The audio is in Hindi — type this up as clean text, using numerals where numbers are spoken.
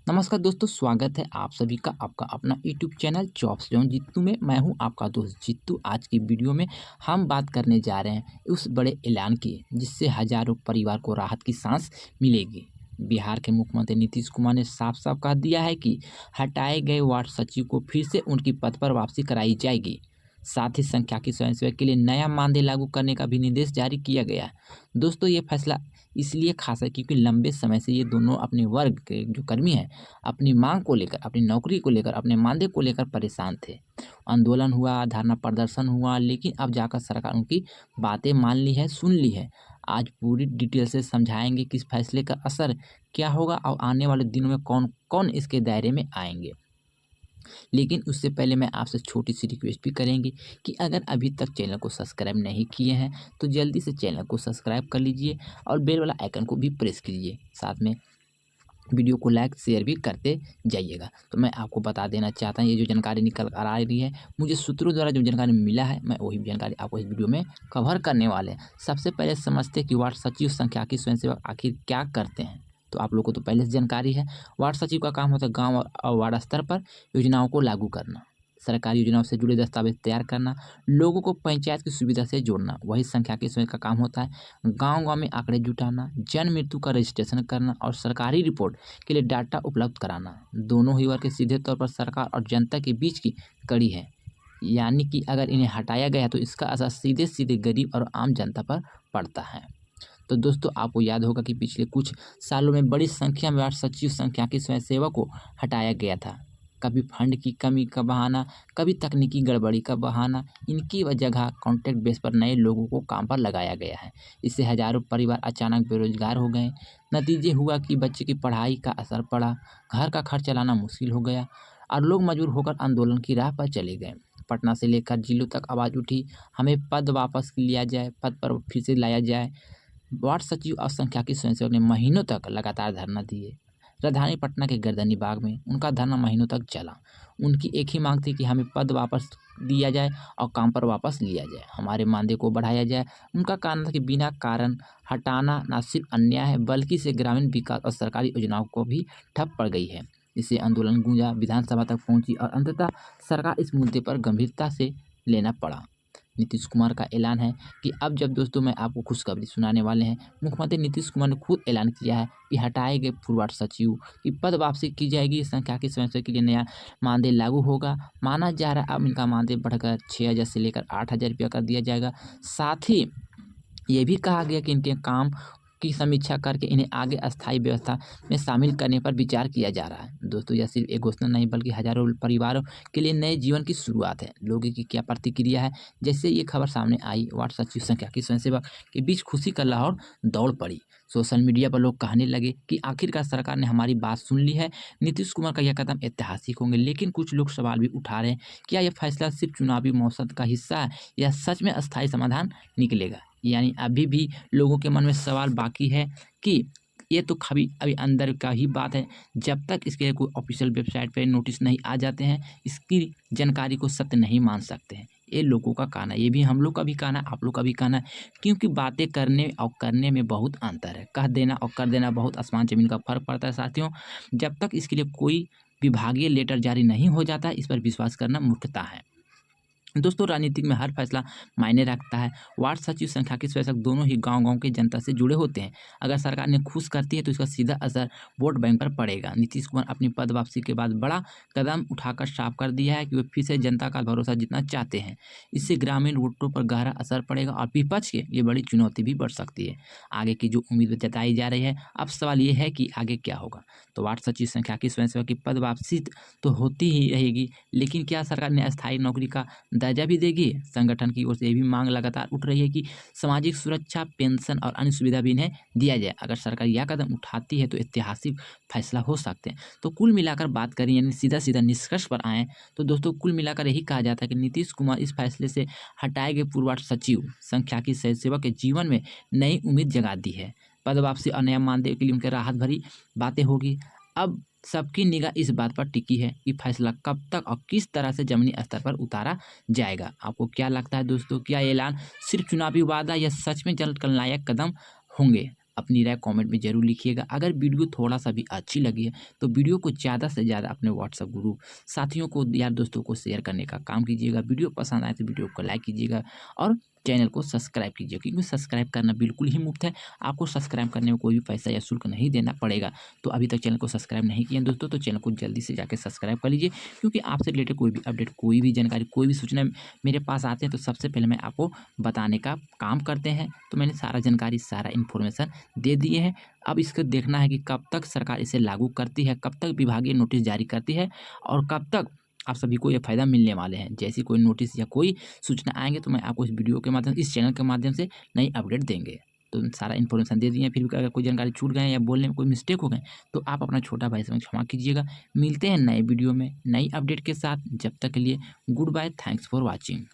नमस्कार दोस्तों, स्वागत है आप सभी का आपका अपना YouTube channel jobs zone Jeetu में। मैं हूं आपका दोस्त जीतू। आज की वीडियो में हम बात करने जा रहे हैं उस बड़े ऐलान की जिससे हजारों परिवार को राहत की सांस मिलेगी। बिहार के मुख्यमंत्री नीतीश कुमार ने साफ साफ कह दिया है कि हटाए गए वार्ड सचिव को फिर से उनकी पद पर वापसी कराई जाएगी। साथ ही संख्याकी स्वयंसेवक के लिए नया मानदेय लागू करने का भी निर्देश जारी किया गया है। दोस्तों, ये फैसला इसलिए खास है क्योंकि लंबे समय से ये दोनों अपने वर्ग के जो कर्मी हैं, अपनी मांग को लेकर, अपनी नौकरी को लेकर, अपने मानदेय को लेकर परेशान थे। आंदोलन हुआ, धरना प्रदर्शन हुआ, लेकिन अब जाकर सरकार उनकी बातें मान ली है, सुन ली है। आज पूरी डिटेल से समझाएंगे कि इस फैसले का असर क्या होगा और आने वाले दिनों में कौन कौन इसके दायरे में आएंगे। लेकिन उससे पहले मैं आपसे छोटी सी रिक्वेस्ट भी करेंगे कि अगर अभी तक चैनल को सब्सक्राइब नहीं किए हैं तो जल्दी से चैनल को सब्सक्राइब कर लीजिए और बेल वाला आइकन को भी प्रेस कीजिए। साथ में वीडियो को लाइक शेयर भी करते जाइएगा। तो मैं आपको बता देना चाहता हूँ, ये जो जानकारी निकल कर आ रही है, मुझे सूत्रों द्वारा जो जानकारी मिला है, मैं वही जानकारी आपको इस वीडियो में कवर करने वाले हैं। सबसे पहले समझते हैं कि वार्ड सचिव संख्याकी स्वयंसेवक आखिर क्या करते हैं। तो आप लोगों को तो पहले से जानकारी है। वार्ड सचिव का काम होता है गाँव और वार्ड स्तर पर योजनाओं को लागू करना, सरकारी योजनाओं से जुड़े दस्तावेज तैयार करना, लोगों को पंचायत की सुविधा से जोड़ना। वही संख्याकी स्वयंसेवक का काम होता है गांव-गांव में आंकड़े जुटाना, जन्म मृत्यु का रजिस्ट्रेशन करना और सरकारी रिपोर्ट के लिए डाटा उपलब्ध कराना। दोनों ही वर्ग के सीधे तौर पर सरकार और जनता के बीच की कड़ी है, यानी कि अगर इन्हें हटाया गया तो इसका असर सीधे-सीधे गरीब और आम जनता पर पड़ता है। तो दोस्तों, आपको याद होगा कि पिछले कुछ सालों में बड़ी संख्या में वार्ड सचिव संख्याकी स्वयंसेवक को हटाया गया था। कभी फंड की कमी का बहाना, कभी तकनीकी गड़बड़ी का बहाना। इनकी जगह कॉन्ट्रैक्ट बेस पर नए लोगों को काम पर लगाया गया है। इससे हजारों परिवार अचानक बेरोजगार हो गए। नतीजे हुआ कि बच्चे की पढ़ाई का असर पड़ा, घर का खर्च चलाना मुश्किल हो गया और लोग मजबूर होकर आंदोलन की राह पर चले गए। पटना से लेकर जिलों तक आवाज़ उठी, हमें पद वापस लिया जाए, पद पर फिर से लाया जाए। वार्ड सचिव और संख्याकी स्वयंसेवक ने महीनों तक लगातार धरना दिए। राजधानी पटना के गर्दनी बाग में उनका धरना महीनों तक चला। उनकी एक ही मांग थी कि हमें पद वापस दिया जाए और काम पर वापस लिया जाए, हमारे मानदेय को बढ़ाया जाए। उनका कहना था कि बिना कारण हटाना न सिर्फ अन्याय है बल्कि इससे ग्रामीण विकास और सरकारी योजनाओं को भी ठप पड़ गई है। इससे आंदोलन गूंजा, विधानसभा तक पहुंची और अंततः सरकार इस मुद्दे पर गंभीरता से लेना पड़ा। नीतीश कुमार का ऐलान है कि अब जब दोस्तों मैं आपको खुशखबरी सुनाने वाले हैं। मुख्यमंत्री नीतीश कुमार ने खुद ऐलान किया है कि हटाए गए पूर्व वार्ड सचिव की पद वापसी की जाएगी। संख्याकी स्वयंसेवक के लिए नया मानदेय लागू होगा। माना जा रहा है अब इनका मानदेय बढ़कर 6,000 से लेकर 8,000 रुपया कर दिया जाएगा। साथ ही ये भी कहा गया कि इनके काम की समीक्षा करके इन्हें आगे अस्थायी व्यवस्था में शामिल करने पर विचार किया जा रहा है। दोस्तों, यह सिर्फ एक घोषणा नहीं बल्कि हजारों परिवारों के लिए नए जीवन की शुरुआत है। लोगों की क्या प्रतिक्रिया है जैसे ये खबर सामने आई, वार्ड सचिव संख्याकी स्वयंसेवक के बीच खुशी का लाहौर दौड़ पड़ी। सोशल मीडिया पर लोग कहने लगे कि आखिरकार सरकार ने हमारी बात सुन ली है। नीतीश कुमार का यह कदम ऐतिहासिक होंगे। लेकिन कुछ लोग सवाल भी उठा रहे हैं, क्या यह फैसला सिर्फ चुनावी मौसम का हिस्सा है या सच में अस्थायी समाधान निकलेगा। यानी अभी भी लोगों के मन में सवाल बाकी है कि ये तो अभी अभी अंदर का ही बात है। जब तक इसके लिए कोई ऑफिशियल वेबसाइट पे नोटिस नहीं आ जाते हैं, इसकी जानकारी को सत्य नहीं मान सकते हैं। ये लोगों का कहना है, ये भी हम लोग का भी कहना है, आप लोग का भी कहना है। क्योंकि बातें करने और करने में बहुत अंतर है। कह देना और कर देना बहुत आसमान ज़मीन का फ़र्क पड़ता है साथियों। जब तक इसके लिए कोई विभागीय लेटर जारी नहीं हो जाता है, इस पर विश्वास करना मूर्खता है। दोस्तों, राजनीति में हर फैसला मायने रखता है। वार्ड सचिव संख्याकी स्वयंसेवक दोनों ही गांव-गांव के जनता से जुड़े होते हैं। अगर सरकार ने खुश करती है तो इसका सीधा असर वोट बैंक पर पड़ेगा। नीतीश कुमार अपनी पद वापसी के बाद बड़ा कदम उठाकर साफ कर दिया है कि वे फिर से जनता का भरोसा जीतना चाहते हैं। इससे ग्रामीण वोटों पर गहरा असर पड़ेगा और विपक्ष के लिए बड़ी चुनौती भी बढ़ सकती है। आगे की जो उम्मीद जताई जा रही है, अब सवाल ये है कि आगे क्या होगा। तो वार्ड सचिव संख्याकी स्वयंसेवक की पद वापसी तो होती ही रहेगी, लेकिन क्या सरकार ने अस्थायी नौकरी का दर्जा भी देगी। संगठन की ओर से ये भी मांग लगातार उठ रही है कि सामाजिक सुरक्षा, पेंशन और अन्य सुविधा भी इन्हें दिया जाए। अगर सरकार यह कदम उठाती है तो ऐतिहासिक फैसला हो सकते हैं। तो कुल मिलाकर बात करें, यानी सीधा निष्कर्ष पर आएँ तो दोस्तों कुल मिलाकर यही कहा जाता है कि नीतीश कुमार इस फैसले से हटाए गए पूर्व वार्ड सचिव संख्याकी स्वयंसेवक के जीवन में नई उम्मीद जगा दी है। पद वापसी और नया मानदेय के लिए उनके राहत भरी बातें होगी। अब सबकी निगाह इस बात पर टिकी है कि फैसला कब तक और किस तरह से जमीनी स्तर पर उतारा जाएगा। आपको क्या लगता है दोस्तों, क्या ये ऐलान सिर्फ चुनावी वादा या सच में जन कल्याणक कदम होंगे? अपनी राय कमेंट में ज़रूर लिखिएगा। अगर वीडियो थोड़ा-सा भी अच्छी लगी है तो वीडियो को ज़्यादा से ज़्यादा अपने व्हाट्सएप ग्रुप, साथियों को, यार दोस्तों को शेयर करने का काम कीजिएगा। वीडियो पसंद आए तो वीडियो को लाइक कीजिएगा और चैनल को सब्सक्राइब कीजिए, क्योंकि सब्सक्राइब करना बिल्कुल ही मुफ़्त है। आपको सब्सक्राइब करने में कोई भी पैसा या शुल्क नहीं देना पड़ेगा। तो अभी तक चैनल को सब्सक्राइब नहीं किए हैं दोस्तों, तो चैनल को जल्दी से जाके सब्सक्राइब कर लीजिए, क्योंकि आपसे रिलेटेड कोई भी अपडेट, कोई भी जानकारी, कोई भी सूचना मेरे पास आते हैं तो सबसे पहले मैं आपको बताने का काम करते हैं। तो मैंने सारा जानकारी, सारा इन्फॉर्मेशन दे दिए हैं। अब इसको देखना है कि कब तक सरकार इसे लागू करती है, कब तक विभागीय नोटिस जारी करती है और कब तक आप सभी को ये फ़ायदा मिलने वाले हैं। जैसी कोई नोटिस या कोई सूचना आएँगे तो मैं आपको इस वीडियो के माध्यम, इस चैनल के माध्यम से नई अपडेट देंगे। तो सारा इन्फॉर्मेशन दे दिए हैं, फिर भी अगर कोई जानकारी छूट गए या बोलने में कोई मिस्टेक हो गए तो आप अपना छोटा भाई समझ क्षमा कीजिएगा। मिलते हैं नए वीडियो में नई अपडेट के साथ। जब तक के लिए goodbye, thanks for watching.